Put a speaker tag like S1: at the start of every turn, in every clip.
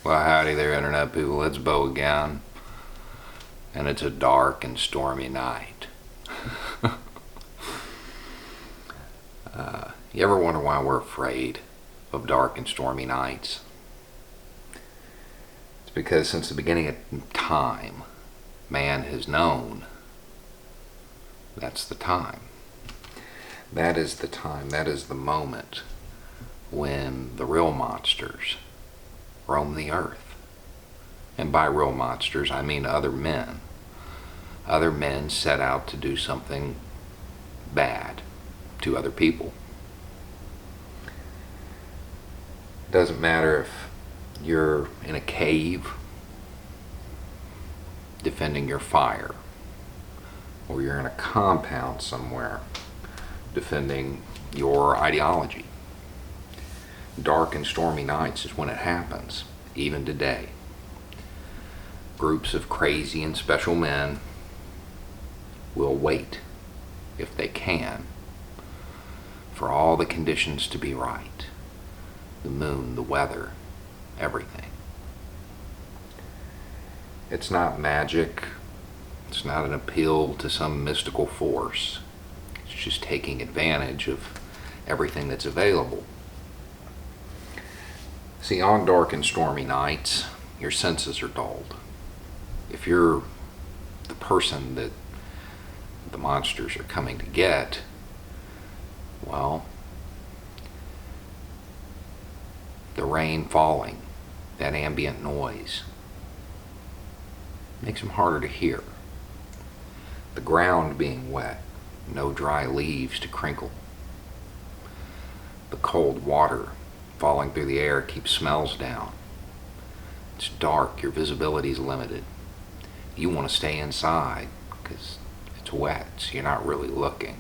S1: Well, howdy there, Internet people. It's Bo again, and it's a dark and stormy night. You ever wonder why we're afraid of dark and stormy nights? It's because since the beginning of time, man has known that's the time. That is the time, that is the moment when the real monsters roam the earth. And by real monsters, I mean other men. Other men set out to do something bad to other people. It doesn't matter if you're in a cave defending your fire, or you're in a compound somewhere defending your ideology. Dark and stormy nights is when it happens, even today. Groups of crazy and special men will wait, if they can, for all the conditions to be right. The moon, the weather, everything. It's not magic. It's not an appeal to some mystical force. It's just taking advantage of everything that's available. See, on dark and stormy nights, your senses are dulled. If you're the person that the monsters are coming to get, well, the rain falling, that ambient noise, makes them harder to hear. The ground being wet, no dry leaves to crinkle. The cold water falling through the air keeps smells down. It's dark, your visibility is limited. You want to stay inside because it's wet, so you're not really looking.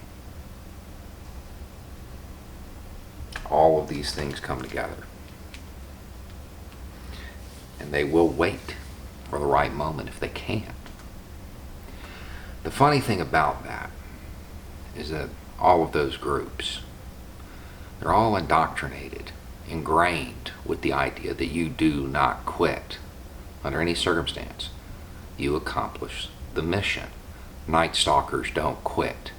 S1: All of these things come together. And they will wait for the right moment if they can. The funny thing about that is that all of those groups, they're all indoctrinated, ingrained with the idea that you do not quit under any circumstance. You accomplish the mission. Night Stalkers don't quit.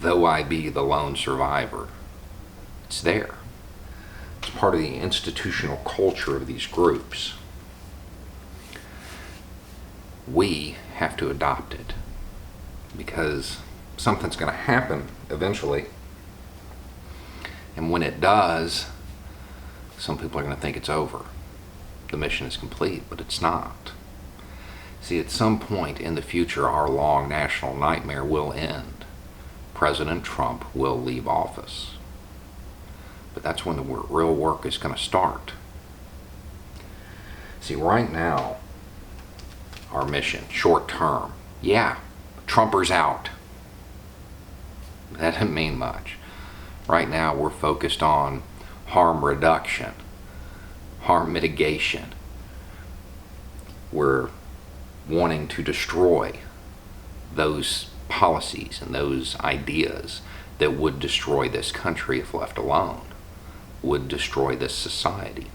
S1: Though I be the lone survivor. It's there. It's part of the institutional culture of these groups. We have to adopt it because something's going to happen eventually. And when it does, some people are going to think it's over. The mission is complete, but it's not. See, at some point in the future, our long national nightmare will end. President Trump will leave office. But that's when the real work is going to start. See, right now, our mission, short term, yeah, Trumpers out. That doesn't mean much. Right now, we're focused on harm reduction, harm mitigation. We're wanting to destroy those policies and those ideas that would destroy this country if left alone, would destroy this society.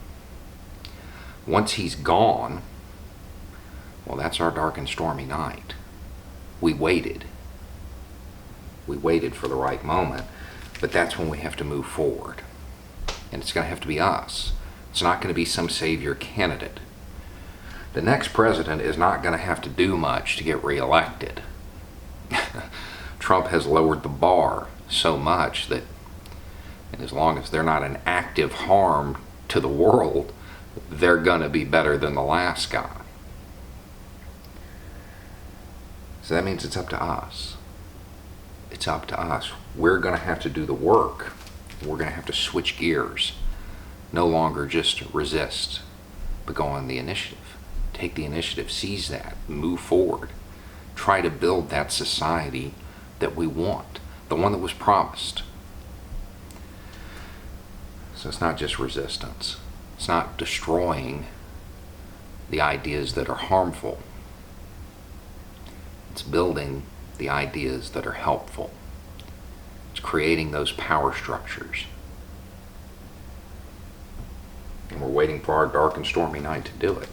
S1: Once he's gone, well, that's our dark and stormy night. We waited. We waited for the right moment, but that's when we have to move forward. And it's going to have to be us. It's not going to be some savior candidate. The next president is not going to have to do much to get reelected. Trump has lowered the bar so much that, and as long as they're not an active harm to the world, they're going to be better than the last guy. So that means it's up to us. It's up to us. We're going to have to do the work. We're going to have to switch gears. No longer just resist, but go on the initiative. Take the initiative, seize that, move forward. Try to build that society that we want, the one that was promised. So it's not just resistance. It's not destroying the ideas that are harmful. It's building the ideas that are helpful. It's creating those power structures. And we're waiting for our dark and stormy night to do it.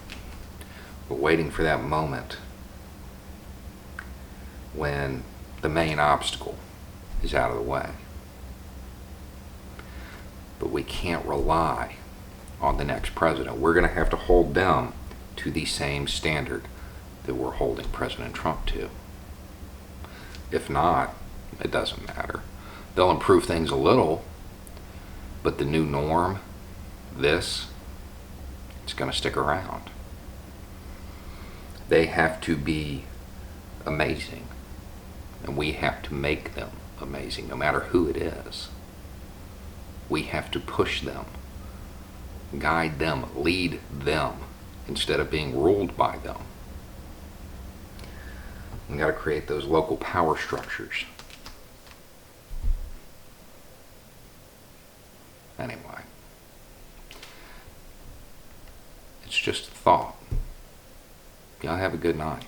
S1: We're waiting for that moment when the main obstacle is out of the way. But we can't rely on the next president. We're going to have to hold them to the same standard that we're holding President Trump to. If not, it doesn't matter. They'll improve things a little, but the new norm, it's going to stick around. They have to be amazing, and we have to make them amazing, no matter who it is. We have to push them, guide them, lead them, instead of being ruled by them. We've got to create those local power structures. Anyway, it's just a thought. Y'all have a good night.